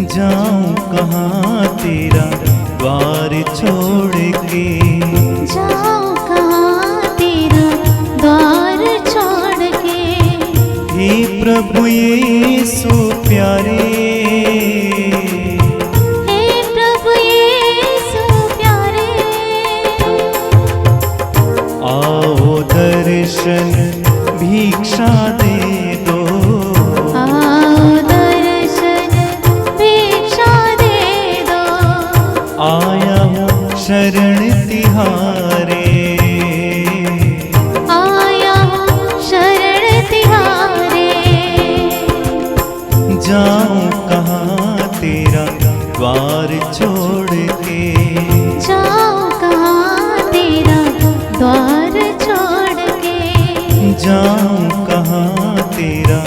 जाऊं कहाँ तेरा द्वार छोड़ के, जाऊं कहाँ तेरा द्वार छोड़ के। हे प्रभु यीशु प्यारे, हे प्रभु यीशु प्यारे, आओ दर्शन भिक्षा दे दो, आओ दर्शन भिक्षा दे दो। आया हूँ शरण तिहारे, आया हूँ शरण तिहारे। जाऊं कहाँ तेरा द्वार छोड़ के, जाऊं कहाँ तेरा द्वार छोड़ के। जाऊं कहाँ तेरा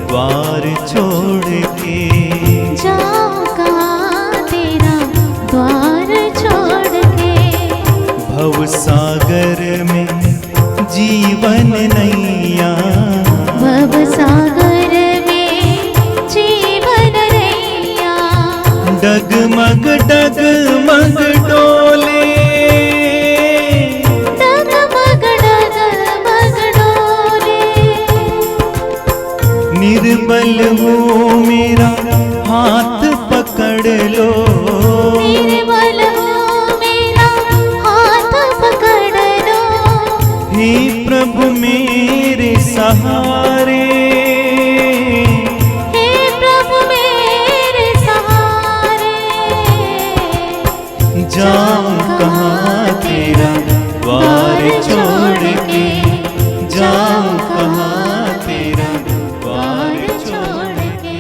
द्वार छोड़ के, जाऊं कहाँ तेरा द्वार छोड़ के। भव सागर में जीवन नैया, भव सागर में जीवन नैया। डगमग डगमग डोले, डगमग डगमग डोले। निर्बल हो मेरा हाथ पकड़ लो, निर्बल हो मेरा हाथ पकड़ लो। हे प्रभु मेरे सहारे, हे प्रभु मेरे सहारे। जाऊं कहाँ तेरा द्वार छोड़ के, जाऊं कहाँ तेरा द्वार छोड़ के।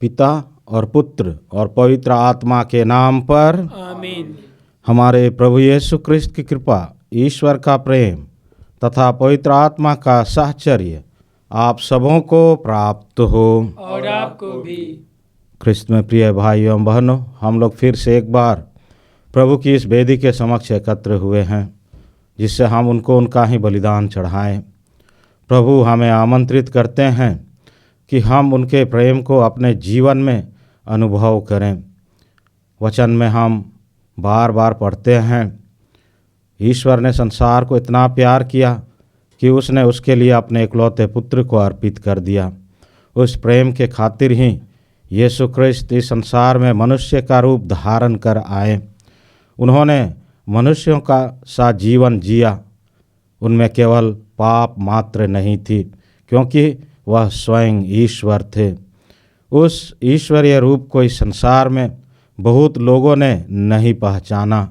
पिता और पुत्र और पवित्र आत्मा के नाम पर आमीन। हमारे प्रभु यीशु क्रिस्त की कृपा, ईश्वर का प्रेम तथा पवित्र आत्मा का साहचर्य आप सबों को प्राप्त हो। और आपको भी। क्रिस्त में प्रिय भाइयों एवं बहनों, हम लोग फिर से एक बार प्रभु की इस वेदी के समक्ष एकत्र हुए हैं, जिससे हम उनको उनका ही बलिदान चढ़ाएं। प्रभु हमें आमंत्रित करते हैं कि हम उनके प्रेम को अपने जीवन में अनुभव करें। वचन में हम बार बार पढ़ते हैं, ईश्वर ने संसार को इतना प्यार किया कि उसने उसके लिए अपने इकलौते पुत्र को अर्पित कर दिया। उस प्रेम के खातिर ही यीशु क्रिस्त इस संसार में मनुष्य का रूप धारण कर आए। उन्होंने मनुष्यों का सा जीवन जिया। उनमें केवल पाप मात्र नहीं थी, क्योंकि वह स्वयं ईश्वर थे। उस ईश्वरीय रूप को इस संसार में बहुत लोगों ने नहीं पहचाना।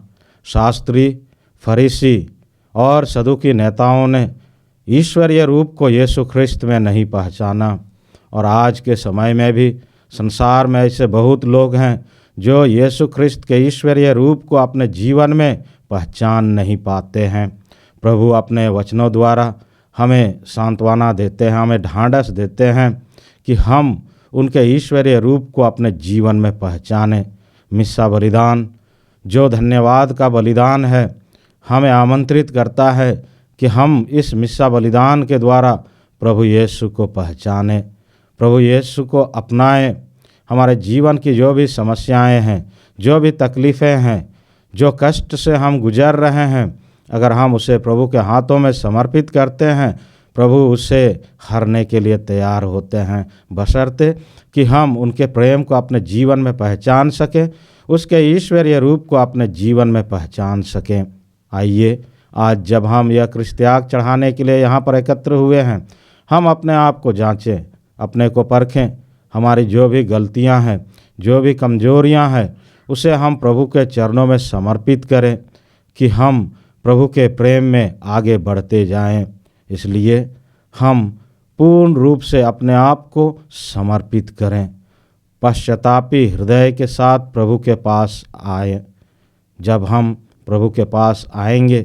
शास्त्री, फरीसी और सदुकी नेताओं ने ईश्वरीय रूप को यीशु ख्रिस्त में नहीं पहचाना। और आज के समय में भी संसार में ऐसे बहुत लोग हैं जो यीशु ख्रिस्त के ईश्वरीय रूप को अपने जीवन में पहचान नहीं पाते हैं। प्रभु अपने वचनों द्वारा हमें सांत्वना देते हैं, हमें ढांढस देते हैं कि हम उनके ईश्वरीय रूप को अपने जीवन में पहचानें। मिस्सा बलिदान, जो धन्यवाद का बलिदान है, हमें आमंत्रित करता है कि हम इस मिस्सा बलिदान के द्वारा प्रभु यीशु को पहचानें, प्रभु यीशु को अपनाएं। हमारे जीवन की जो भी समस्याएं हैं, जो भी तकलीफ़ें हैं, जो कष्ट से हम गुजर रहे हैं, अगर हम उसे प्रभु के हाथों में समर्पित करते हैं, प्रभु उसे हरने के लिए तैयार होते हैं, बशर्ते कि हम उनके प्रेम को अपने जीवन में पहचान सकें, उसके ईश्वरीय रूप को अपने जीवन में पहचान सकें। आइए, आज जब हम यह क्रिस्त त्याग चढ़ाने के लिए यहाँ पर एकत्र हुए हैं, हम अपने आप को जांचें, अपने को परखें। हमारी जो भी गलतियाँ हैं, जो भी कमजोरियाँ हैं, उसे हम प्रभु के चरणों में समर्पित करें कि हम प्रभु के प्रेम में आगे बढ़ते जाएं। इसलिए हम पूर्ण रूप से अपने आप को समर्पित करें, पश्चातापी हृदय के साथ प्रभु के पास आए। जब हम प्रभु के पास आएंगे,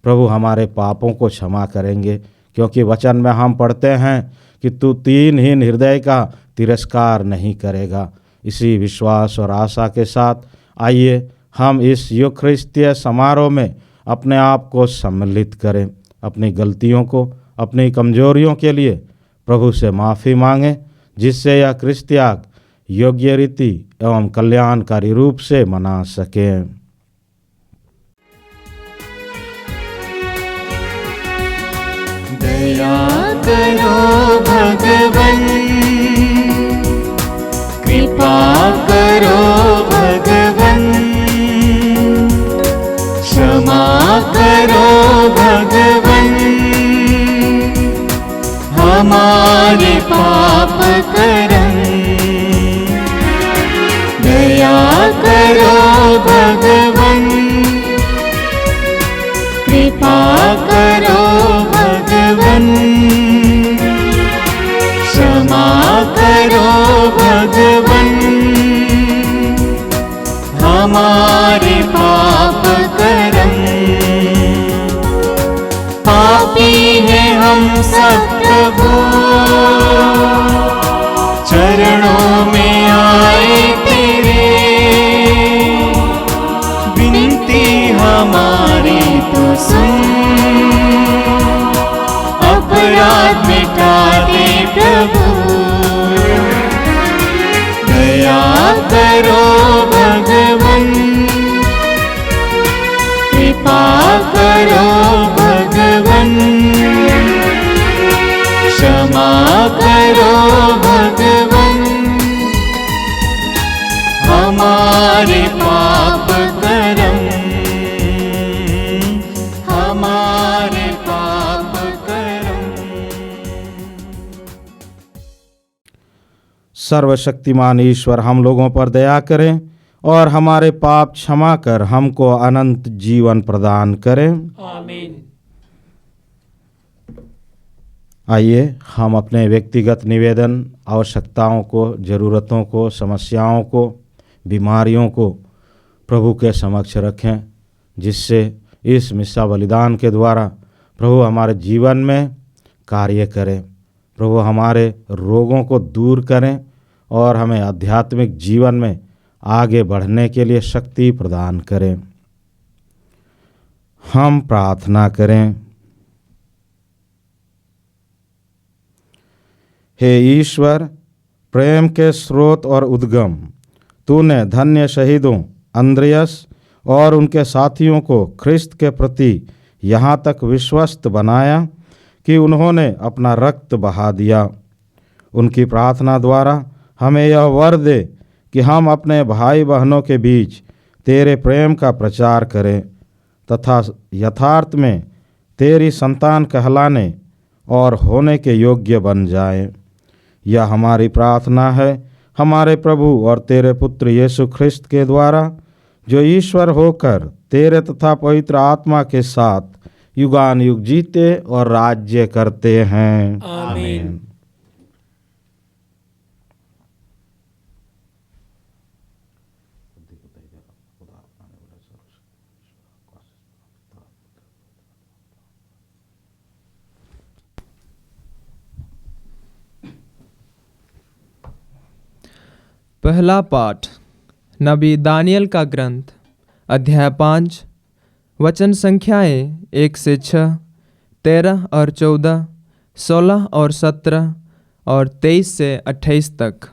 प्रभु हमारे पापों को क्षमा करेंगे, क्योंकि वचन में हम पढ़ते हैं कि तू दीनहीन हृदय का तिरस्कार नहीं करेगा। इसी विश्वास और आशा के साथ आइए हम इस यूखरिस्तीय समारोह में अपने आप को सम्मिलित करें। अपनी गलतियों को, अपनी कमजोरियों के लिए प्रभु से माफ़ी मांगें, जिससे यह क्रिस्त त्याग योग्य रीति एवं कल्याणकारी रूप से मना सकें। दया करो भगवन, कृपा करो भगवन, क्षमा करो भगवन, हमारे पाप करम। दया करो भगवन, कृपा करो भगवन, क्षमा करो भगवन, हमारे पाप करम। पापी हैं हम सब प्रभु, चरणों में आए तेरे, विनती हमारी तो सुन, अपराध मिटा दे प्रभु। दया करो भगवन, कृपा करो भगवन, क्षमा करो भगवन, हमारे पाप करम, हमारे पाप करम। सर्वशक्तिमान ईश्वर हम लोगों पर दया करें और हमारे पाप क्षमा कर हमको अनंत जीवन प्रदान करें। आमीन। आइए हम अपने व्यक्तिगत निवेदन, आवश्यकताओं को, ज़रूरतों को, समस्याओं को, बीमारियों को प्रभु के समक्ष रखें, जिससे इस मिस्सा बलिदान के द्वारा प्रभु हमारे जीवन में कार्य करें। प्रभु हमारे रोगों को दूर करें और हमें आध्यात्मिक जीवन में आगे बढ़ने के लिए शक्ति प्रदान करें। हम प्रार्थना करें। हे ईश्वर, प्रेम के स्रोत और उद्गम, तूने धन्य शहीदों अंद्रियस और उनके साथियों को ख्रिस्त के प्रति यहाँ तक विश्वस्त बनाया कि उन्होंने अपना रक्त बहा दिया। उनकी प्रार्थना द्वारा हमें यह वर दे कि हम अपने भाई बहनों के बीच तेरे प्रेम का प्रचार करें तथा यथार्थ में तेरी संतान कहलाने और होने के योग्य बन जाएं। यह हमारी प्रार्थना है हमारे प्रभु और तेरे पुत्र यीशु ख्रिस्त के द्वारा, जो ईश्वर होकर तेरे तथा पवित्र आत्मा के साथ युगान युग जीते और राज्य करते हैं। आमीन। पहला पाठ नबी दानियल का ग्रंथ, अध्याय 5, वचन संख्याएं 1 से 6, 13 और 14, 16 और 17 और 23 से 28 तक।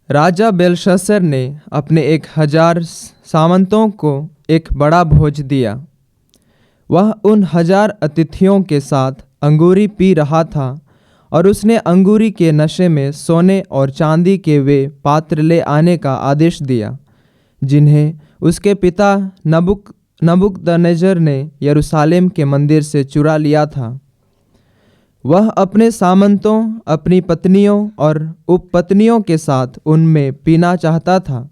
राजा बेलशस्सर ने अपने 1000 सामंतों को एक बड़ा भोज दिया। वह उन 1000 अतिथियों के साथ अंगूरी पी रहा था और उसने अंगूरी के नशे में सोने और चांदी के वे पात्र ले आने का आदेश दिया, जिन्हें उसके पिता नबूकदनेस्सर ने यरूशलेम के मंदिर से चुरा लिया था। वह अपने सामंतों, अपनी पत्नियों और उपपत्नियों के साथ उनमें पीना चाहता था,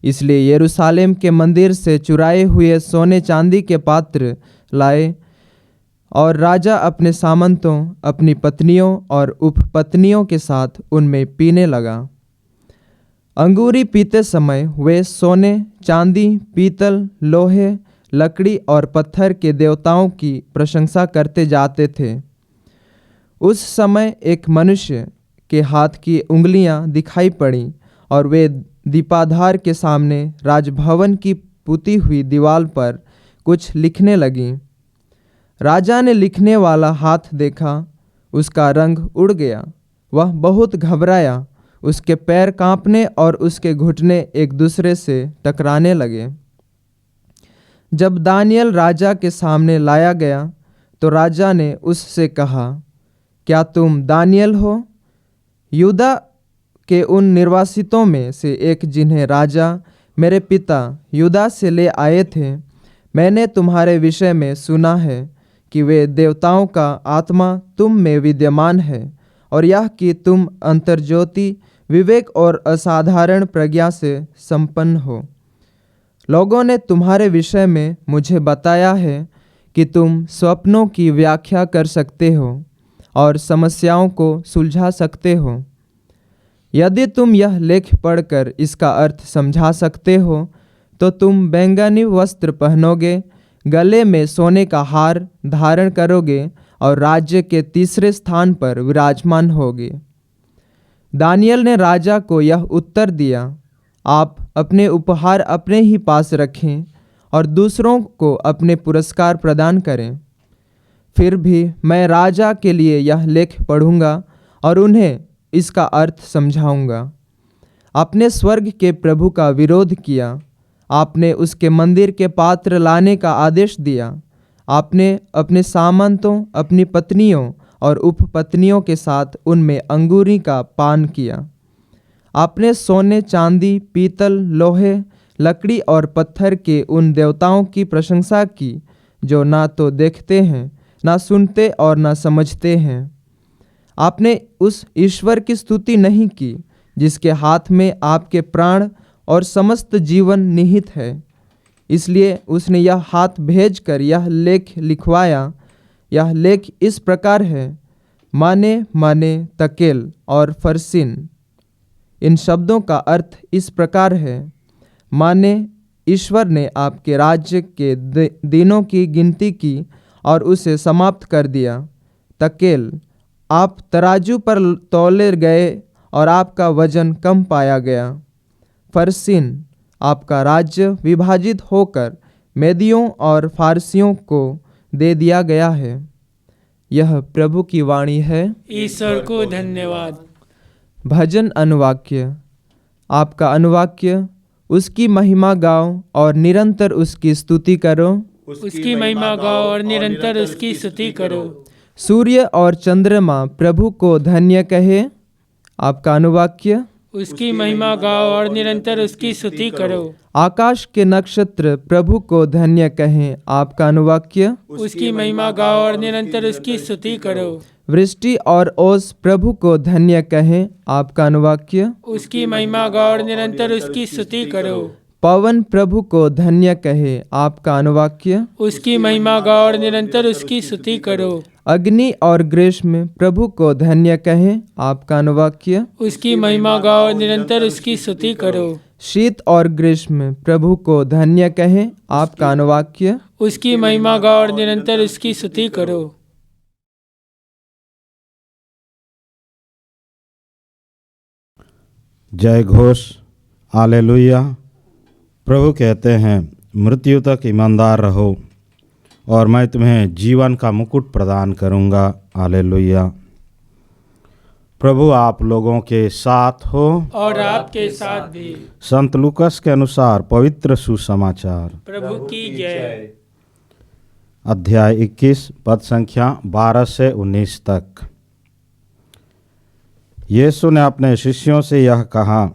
इसलिए यरूशलेम के मंदिर से चुराए हुए सोने चांदी के पात्र लाए और राजा अपने सामंतों, अपनी पत्नियों और उपपत्नियों के साथ उनमें पीने लगा। अंगूरी पीते समय वे सोने, चांदी, पीतल, लोहे, लकड़ी और पत्थर के देवताओं की प्रशंसा करते जाते थे। उस समय एक मनुष्य के हाथ की उंगलियां दिखाई पड़ीं और वे दीपाधार के सामने राजभवन की पुती हुई दीवार पर कुछ लिखने लगीं। राजा ने लिखने वाला हाथ देखा, उसका रंग उड़ गया वह बहुत घबराया, उसके पैर कांपने और उसके घुटने एक दूसरे से टकराने लगे। जब दानियल राजा के सामने लाया गया तो राजा ने उससे कहा, क्या तुम दानियल हो, यूदा के उन निर्वासितों में से एक जिन्हें राजा मेरे पिता यूदा से ले आए थे? मैंने तुम्हारे विषय में सुना है कि वे देवताओं का आत्मा तुम में विद्यमान है और यह कि तुम अंतर्ज्योति, विवेक और असाधारण प्रज्ञा से संपन्न हो। लोगों ने तुम्हारे विषय में मुझे बताया है कि तुम स्वप्नों की व्याख्या कर सकते हो और समस्याओं को सुलझा सकते हो। यदि तुम यह लेख पढ़कर इसका अर्थ समझा सकते हो तो तुम बैंगनी वस्त्र पहनोगे, गले में सोने का हार धारण करोगे और राज्य के तीसरे स्थान पर विराजमान होगे। दानियल ने राजा को यह उत्तर दिया, आप अपने उपहार अपने ही पास रखें और दूसरों को अपने पुरस्कार प्रदान करें। फिर भी मैं राजा के लिए यह लेख पढ़ूंगा और उन्हें इसका अर्थ समझाऊंगा। आपने स्वर्ग के प्रभु का विरोध किया, आपने उसके मंदिर के पात्र लाने का आदेश दिया। आपने अपने सामंतों, अपनी पत्नियों और उपपत्नियों के साथ उनमें अंगूरी का पान किया। आपने सोने, चांदी, पीतल, लोहे, लकड़ी और पत्थर के उन देवताओं की प्रशंसा की जो ना तो देखते हैं, ना सुनते और ना समझते हैं। आपने उस ईश्वर की स्तुति नहीं की जिसके हाथ में आपके प्राण और समस्त जीवन निहित है। इसलिए उसने यह हाथ भेजकर यह लेख लिखवाया। यह लेख इस प्रकार है, माने माने तकेल और फरसिन। इन शब्दों का अर्थ इस प्रकार है, माने ईश्वर ने आपके राज्य के दिनों की गिनती की और उसे समाप्त कर दिया। तकेल, आप तराजू पर तौले गए और आपका वजन कम पाया गया। फरसिन, आपका राज्य विभाजित होकर मेदियों और फारसियों को दे दिया गया है। यह प्रभु की वाणी है। ईश्वर को धन्यवाद। भजन अनुवाक्य। आपका अनुवाक्य, उसकी महिमा गाओ और निरंतर उसकी स्तुति करो। उसकी महिमा गाओ और निरंतर उसकी स्तुति करो। सूर्य और चंद्रमा प्रभु को धन्य कहे। आपका अनुवाक्य, उसकी महिमा गाओ और निरंतर उसकी स्तुति करो। आकाश के नक्षत्र प्रभु को धन्य कहें। आपका अनुवाक्य, उसकी महिमा गाओ और निरंतर उसकी स्तुति करो। वृष्टि और ओस प्रभु को धन्य कहें। आपका अनुवाक्य, उसकी महिमा गाओ और निरंतर उसकी स्तुति करो। पवन प्रभु को धन्य कहे। आपका अनुवाक्य, उसकी महिमा गाओ और निरंतर उसकी स्तुति करो। अग्नि और ग्रीष्म प्रभु को धन्य कहें। आपका अनुवाक्य, उसकी महिमा गाओ और निरंतर उसकी स्तुति करो। शीत और ग्रीष्म प्रभु को धन्य कहें। आपका अनुवाक्य, उसकी महिमा गाओ और निरंतर उसकी स्तुति करो। जय घोष, हालेलुया। प्रभु कहते हैं, मृत्यु तक ईमानदार रहो और मैं तुम्हें जीवन का मुकुट प्रदान करूंगा। हालेलुया। प्रभु आप लोगों के साथ हो और आपके साथ भी। संत लूकस के अनुसार पवित्र सुसमाचार। प्रभु की जय। अध्याय 21 पद संख्या 12 से 19 तक। यीशु ने अपने शिष्यों से यह कहा,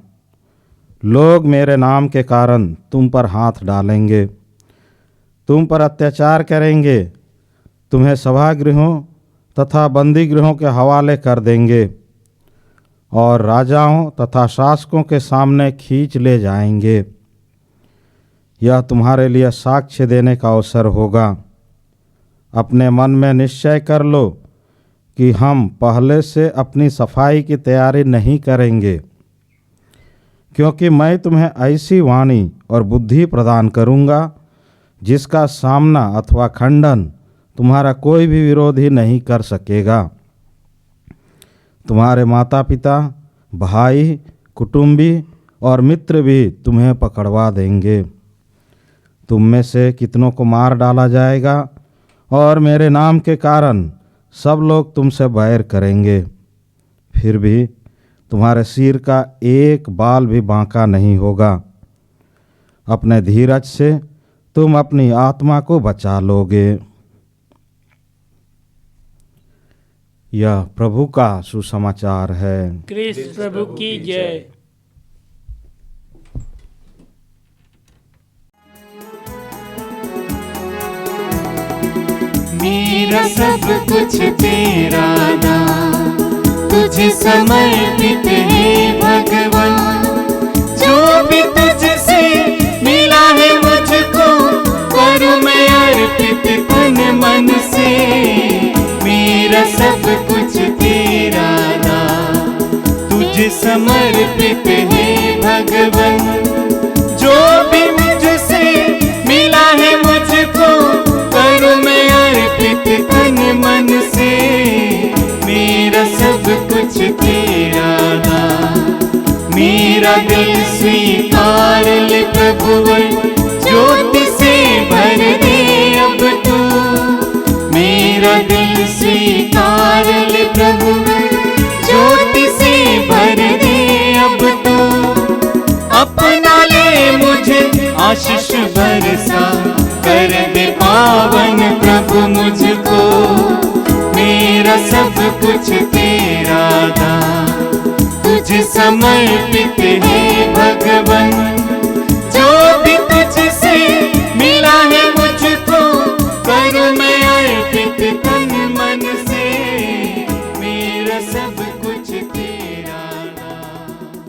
लोग मेरे नाम के कारण तुम पर हाथ डालेंगे, तुम पर अत्याचार करेंगे, तुम्हें सभागृहों तथा बंदी गृहों के हवाले कर देंगे और राजाओं तथा शासकों के सामने खींच ले जाएंगे। यह तुम्हारे लिए साक्ष्य देने का अवसर होगा। अपने मन में निश्चय कर लो कि हम पहले से अपनी सफाई की तैयारी नहीं करेंगे, क्योंकि मैं तुम्हें ऐसी वाणी और बुद्धि प्रदान करूँगा जिसका सामना अथवा खंडन तुम्हारा कोई भी विरोधी नहीं कर सकेगा। तुम्हारे माता पिता, भाई, कुटुंबी और मित्र भी तुम्हें पकड़वा देंगे। तुम में से कितनों को मार डाला जाएगा और मेरे नाम के कारण सब लोग तुमसे बैर करेंगे। फिर भी तुम्हारे सिर का एक बाल भी बांका नहीं होगा। अपने धीरज से तुम अपनी आत्मा को बचा लोगे। यह प्रभु का सुसमाचार है। कृष्ण प्रभु की जय। मेरा सब कुछ तेरा नाम तुझे समर्पित है भगवान। जो भी तुझसे मिला है मुझको करूं मैं अर्पित तन मन से। मेरा सब कुछ तेरा नाम तुझे समर्पित है भगवान। जो भी मुझसे मिला है मुझको करूं मैं अर्पित तन मन से। मेरा सब कुछ तेरा नाम। मेरा दिल स्वीकार ले प्रभुवर, ज्योति से भर दे अब तू। मेरा दिल स्वीकार ले प्रभुवर, ज्योति से भर दे अब तू। अपना ले मुझे आशीष बरसा, कर दे पावन प्रभु मुझको। मेरा सब कुछ तेरा दान तुझे समर्पित है भगवान। जो भी तुझसे मिला है मुझको करूं मैं अर्पित तन मन से। मेरा सब कुछ तेरा दान।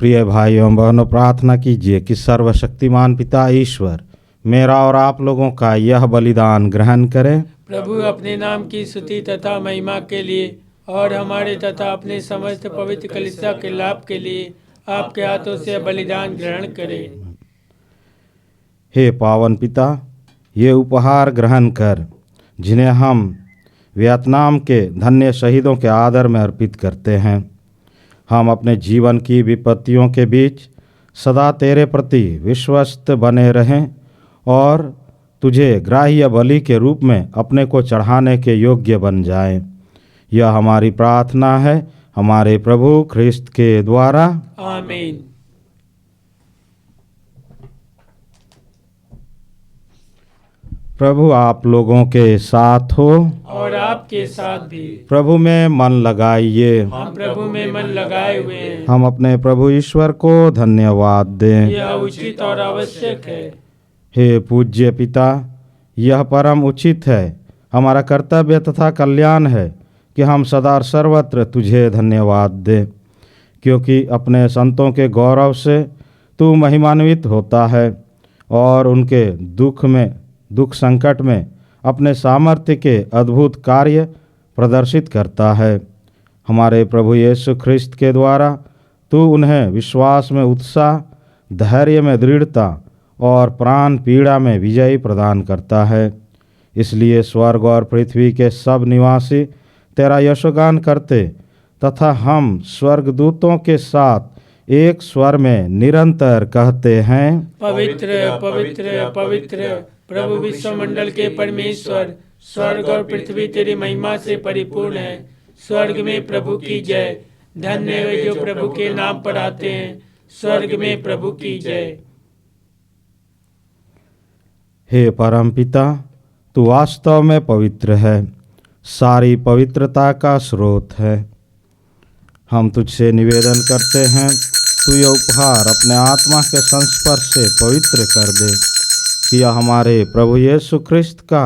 प्रिय भाइयों बहनों, प्रार्थना कीजिए कि सर्वशक्तिमान पिता ईश्वर मेरा और आप लोगों का यह बलिदान ग्रहण करें। प्रभु अपने नाम की स्तुति तथा महिमा के लिए और हमारे तथा अपने समस्त पवित्र कलीसिया के लाभ के लिए आपके हाथों से बलिदान ग्रहण करें। हे पावन पिता, ये उपहार ग्रहण कर जिन्हें हम वियतनाम के धन्य शहीदों के आदर में अर्पित करते हैं। हम अपने जीवन की विपत्तियों के बीच सदा तेरे प्रति विश्वस्त बने रहें और तुझे ग्राह्य बलि के रूप में अपने को चढ़ाने के योग्य बन जाएं। यह हमारी प्रार्थना है हमारे प्रभु ख्रिस्त के द्वारा। आमीन। प्रभु आप लोगों के साथ हो और आपके साथ भी। प्रभु में मन लगाइए। हम प्रभु में मन लगाए हुए हैं। हम अपने प्रभु ईश्वर को धन्यवाद दें। यह उचित और आवश्यक है। हे पूज्य पिता, यह परम उचित है, हमारा कर्तव्य तथा कल्याण है कि हम सदा सर्वत्र तुझे धन्यवाद दें, क्योंकि अपने संतों के गौरव से तू महिमान्वित होता है और उनके दुख संकट में अपने सामर्थ्य के अद्भुत कार्य प्रदर्शित करता है। हमारे प्रभु यीशु ख्रिस्त के द्वारा तू उन्हें विश्वास में उत्साह, धैर्य में दृढ़ता और प्राण पीड़ा में विजय प्रदान करता है। इसलिए स्वर्ग और पृथ्वी के सब निवासी तेरा यशोगान करते तथा हम स्वर्गदूतों के साथ एक स्वर में निरंतर कहते हैं, पवित्र पवित्र पवित्र प्रभु विश्वमंडल के परमेश्वर, स्वर्ग और पृथ्वी तेरी महिमा से परिपूर्ण है। स्वर्ग में प्रभु की जय। धन्य है वे जो प्रभु के नाम पर आते हैं। स्वर्ग में प्रभु की जय। हे परमपिता, तू वास्तव में पवित्र है, सारी पवित्रता का स्रोत है। हम तुझसे निवेदन करते हैं, तू यह उपहार अपने आत्मा के संस्पर्श से पवित्र कर दे कि यह हमारे प्रभु यीशु ख्रिस्त का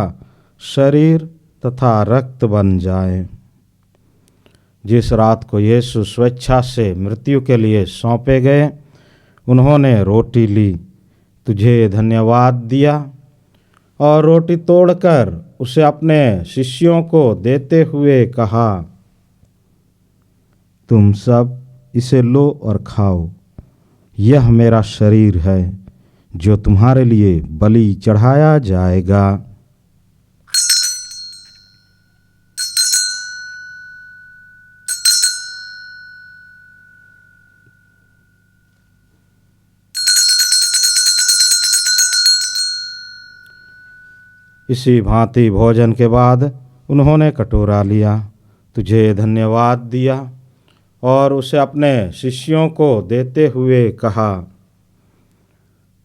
शरीर तथा रक्त बन जाए। जिस रात को यीशु स्वेच्छा से मृत्यु के लिए सौंपे गए, उन्होंने रोटी ली, तुझे धन्यवाद दिया और रोटी तोड़कर उसे अपने शिष्यों को देते हुए कहा, तुम सब इसे लो और खाओ, यह मेरा शरीर है जो तुम्हारे लिए बलि चढ़ाया जाएगा। इसी भांति भोजन के बाद उन्होंने कटोरा लिया, तुझे धन्यवाद दिया और उसे अपने शिष्यों को देते हुए कहा,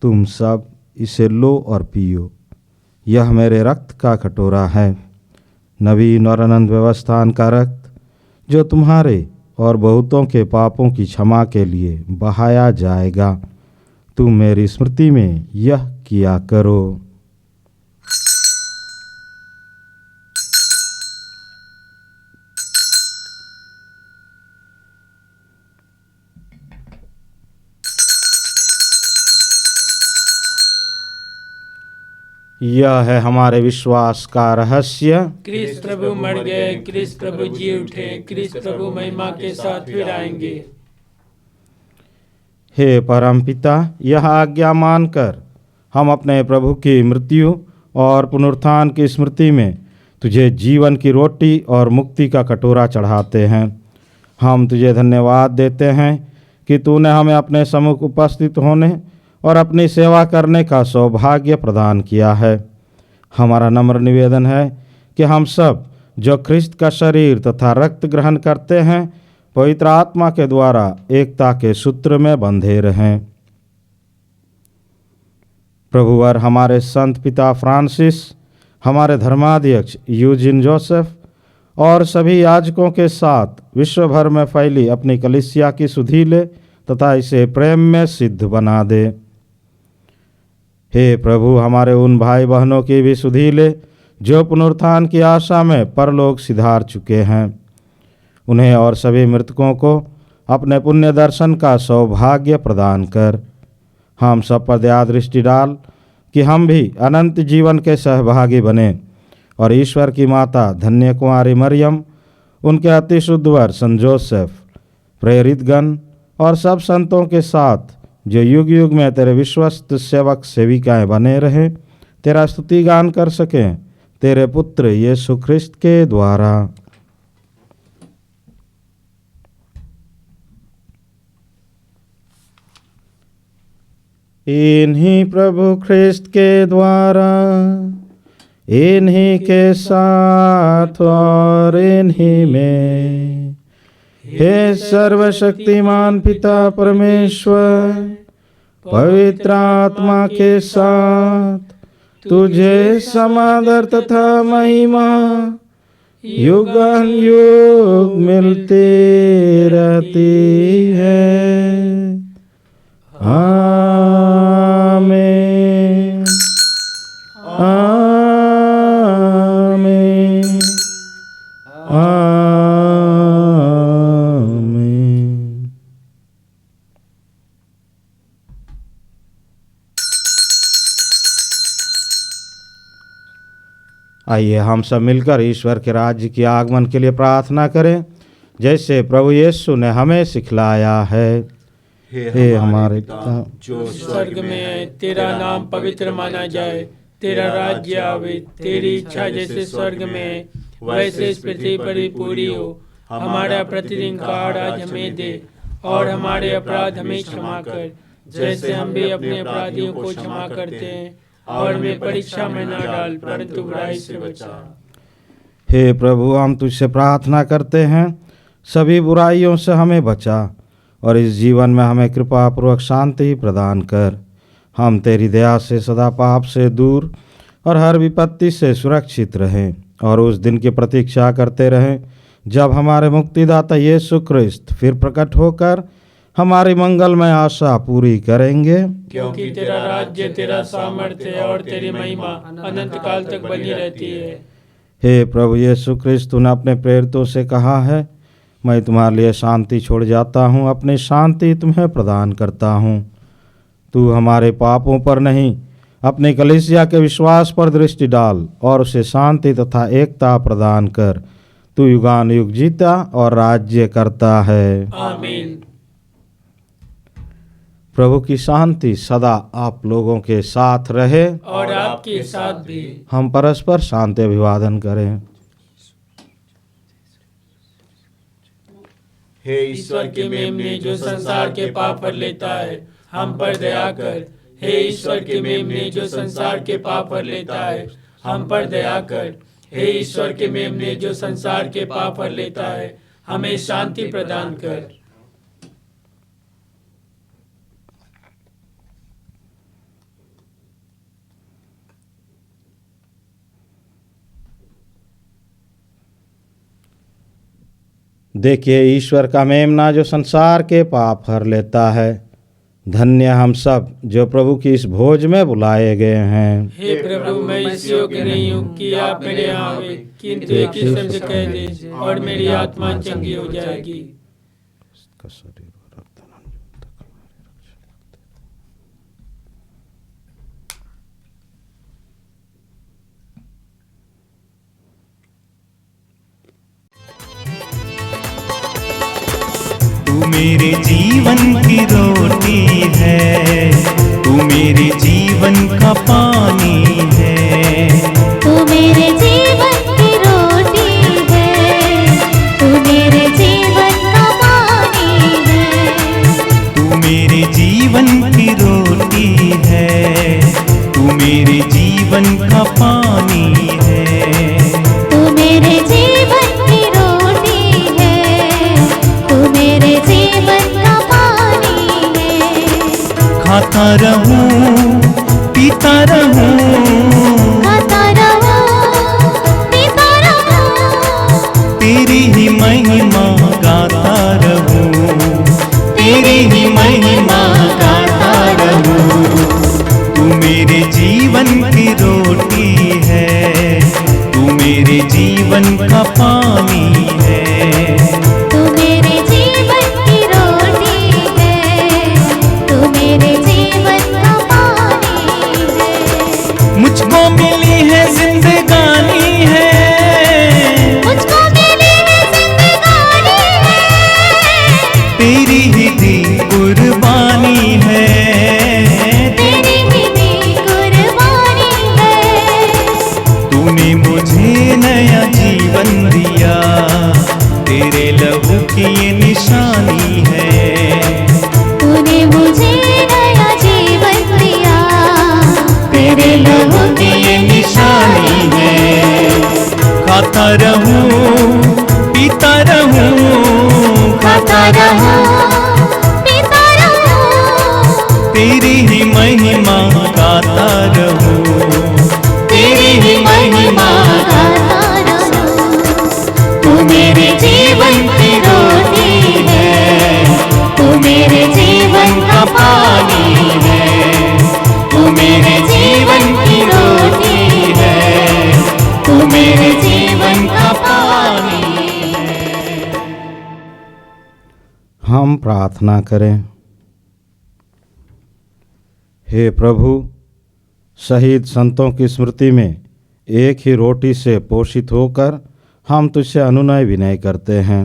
तुम सब इसे लो और पियो, यह मेरे रक्त का कटोरा है, नवीन और अनंत व्यवस्थान का रक्त, जो तुम्हारे और बहुतों के पापों की क्षमा के लिए बहाया जाएगा। तुम मेरी स्मृति में यह किया करो। यह है हमारे विश्वास का रहस्य। क्रिस्त प्रभु मर गए, क्रिस्त प्रभु जी उठे, क्रिस्त प्रभु महिमा के साथ फिर आएंगे। हे परमपिता, यह आज्ञा मानकर हम अपने प्रभु की मृत्यु और पुनरुत्थान की स्मृति में तुझे जीवन की रोटी और मुक्ति का कटोरा चढ़ाते हैं। हम तुझे धन्यवाद देते हैं कि तूने हमें अपने सम्मुख उपस्थित होने और अपनी सेवा करने का सौभाग्य प्रदान किया है। हमारा नम्र निवेदन है कि हम सब जो ख्रिस्त का शरीर तथा रक्त ग्रहण करते हैं, पवित्र आत्मा के द्वारा एकता के सूत्र में बंधे रहें। प्रभुवर हमारे संत पिता फ्रांसिस, हमारे धर्माध्यक्ष यूजिन जोसेफ और सभी याजकों के साथ विश्व भर में फैली अपनी कलीसिया की सुधि ले तथा इसे प्रेम में सिद्ध बना दे। हे प्रभु, हमारे उन भाई बहनों की भी सुधि ले जो पुनरुत्थान की आशा में परलोक सिधार चुके हैं। उन्हें और सभी मृतकों को अपने पुण्य दर्शन का सौभाग्य प्रदान कर। हम सब पर दया दृष्टि डाल कि हम भी अनंत जीवन के सहभागी बने और ईश्वर की माता धन्य कुमारी मरियम, उनके अति शुद्ध वर संत जोसेफ, प्रेरितगण और सब संतों के साथ जो युग युग में तेरे विश्वस्त सेवक सेविकाएं बने रहें, तेरा स्तुति गान कर सकें तेरे पुत्र यीशु ख्रिस्त के द्वारा। इन्हीं प्रभु ख्रिस्त के द्वारा, इन्हीं के साथ और इन्हीं में, हे सर्वशक्तिमान पिता परमेश्वर, पवित्र आत्मा के साथ तुझे समादर तथा महिमा युगान युग मिलती रहती है। आमीन, आमीन, आमीन। आइए हम सब मिलकर ईश्वर के राज्य के आगमन के लिए प्रार्थना करें, जैसे प्रभु यीशु ने हमें सिखलाया है। हे हमारे पिता जो स्वर्ग में है, तेरा नाम पवित्र माना जाए, तेरा राज्य आवे, तेरी इच्छा जैसे स्वर्ग में है वैसे इस पृथ्वी पर भी पूरी हो। हमारा प्रतिदिन का आहार आज हमें दे और हमारे अपराध हमें क्षमा कर, जैसे हम भी अपने अपराधियों को क्षमा करते हैं, और हमें परीक्षा में न डाल परंतु बुराई से बचा। हे प्रभु, हम तुझसे प्रार्थना करते हैं, सभी बुराइयों से हमें बचा और इस जीवन में हमें कृपा पूर्वक शांति प्रदान कर। हम तेरी दया से सदा पाप से दूर और हर विपत्ति से सुरक्षित रहें और उस दिन की प्रतीक्षा करते रहें जब हमारे मुक्तिदाता यीशु ख्रिस्त फिर प्रकट होकर हमारी मंगलमय आशा पूरी करेंगे। क्योंकि तेरा राज्य, तेरा सामर्थ्य और तेरी महिमा अनंत काल तक बनी रहती है। हे प्रभु यीशु ख्रिस्त, तूने अपने प्रेरितों से कहा है, मैं तुम्हारे लिए शांति छोड़ जाता हूँ, अपनी शांति तुम्हें प्रदान करता हूँ। तू हमारे पापों पर नहीं, अपनी कलीसिया के विश्वास पर दृष्टि डाल और उसे शांति तथा एकता प्रदान कर। तू युगान युग जीता और राज्य करता है। आमीन। प्रभु की शांति सदा आप लोगों के साथ रहे और आपके साथ भी। हम परस्पर शांति अभिवादन करें। हे ईश्वर के मेमने जो संसार के पाप पर लेता है, हम पर दया कर। हे ईश्वर के मेमने जो संसार के पाप पर लेता है, हम पर दया कर। हे ईश्वर के मेमने जो संसार के पाप हर लेता है, हमें शांति प्रदान कर। देखिए ईश्वर का मेमना जो संसार के पाप हर लेता है। धन्य हम सब जो प्रभु की इस भोज में बुलाए गए हैं। हे प्रभु, मैं इस योग्य नहीं हूँ कि आप मेरे यहाँ आवे, किंतु एक ही शब्द कह दे और मेरी आत्मा चंगी हो जाएगी। तू मेरे जीवन की रोटी है, तू मेरे जीवन का पानी है। तू मेरे जीवन की रोटी है, तू मेरे जीवन का पानी है। तू मेरे जीवन की रोटी है, तू मेरे जीवन का पानी है। तू मेरे जीवन की रोटी है, तू मेरे जीवन का पानी है। खाता रहूं पीता रहूं, खाता रहूं पीता रहूं, तेरी ही महिमा गाता रहूं, तेरी ही महिमा गाता रहूं। तू मेरे जीवन की रोटी है, तू मेरे जीवन का पानी है। तू मेरे जीवन की रोटी है, तू मेरे जीवन का पानी है। मुझको मिली है जिंदगानी है, मुझको मिली है जिंदगानी है। तेरी ही दी कुर्बानी है, तेरी ही दी कुर्बानी है। तूने मुझे नया जीवन दिया, तेरे लहू की ये निशानी है। तूने मुझे नया जीवन दिया, तेरे लहू की ये निशानी है। खाता रहूं पीता रहूं, खाता रहूं पीता रहूं, तेरी ही महिमा गाता रहूं, तेरी ही महिमा गाता रहूं। तू मेरे जीवन की रोटी है, तू मेरे जीवन का पानी है। तू मेरे जीवन की रोटी है, तू मेरे जीवन का पानी है। हम प्रार्थना करें। हे प्रभु, शहीद संतों की स्मृति में एक ही रोटी से पोषित होकर हम तुझसे अनुनय विनय करते हैं।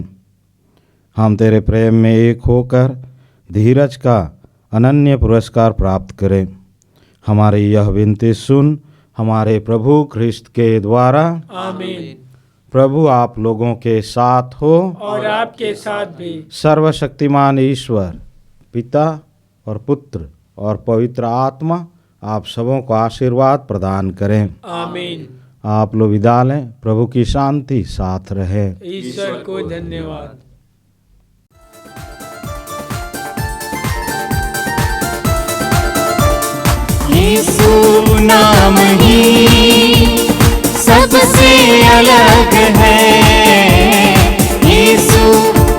हम तेरे प्रेम में एक होकर धीरज का अनन्य पुरस्कार प्राप्त करें। हमारी यह विनती सुन हमारे प्रभु ख्रिस्त के द्वारा। आमीन। प्रभु आप लोगों के साथ हो और आपके साथ भी। सर्वशक्तिमान ईश्वर पिता और पुत्र और पवित्र आत्मा आप सबों को आशीर्वाद प्रदान करें। आमीन। आप लोग विदा लें। प्रभु की शांति साथ रहे। ईश्वर को धन्यवाद। यीशु नाम ही सबसे अलग है, यीशु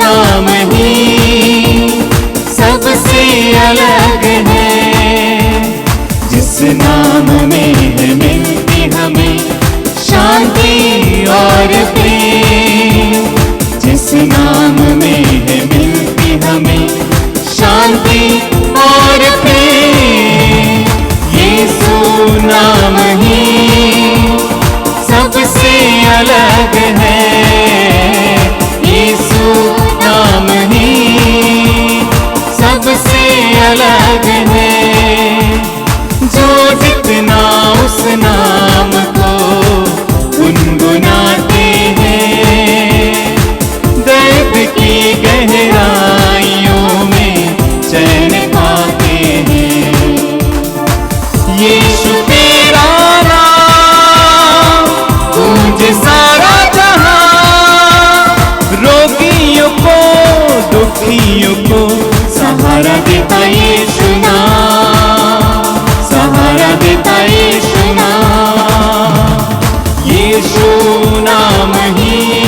नाम ही सबसे अलग है। जिस नाम में है मिलती हमें शांति और प्रेम, जिस नाम में है मिलती हमें शांति और प्रेम, यीशु नाम ही सबसे अलग है, यीशु नाम ही सबसे अलग है। जो जितना उस नाम को गुनगुनाते हैं, दर्द की गहराइयों में चैन पाते हैं। यीशु तेरा नाम गूंज सहारा देता यीशु नाम, सहारा देता यीशु नाम, यीशु नाम ही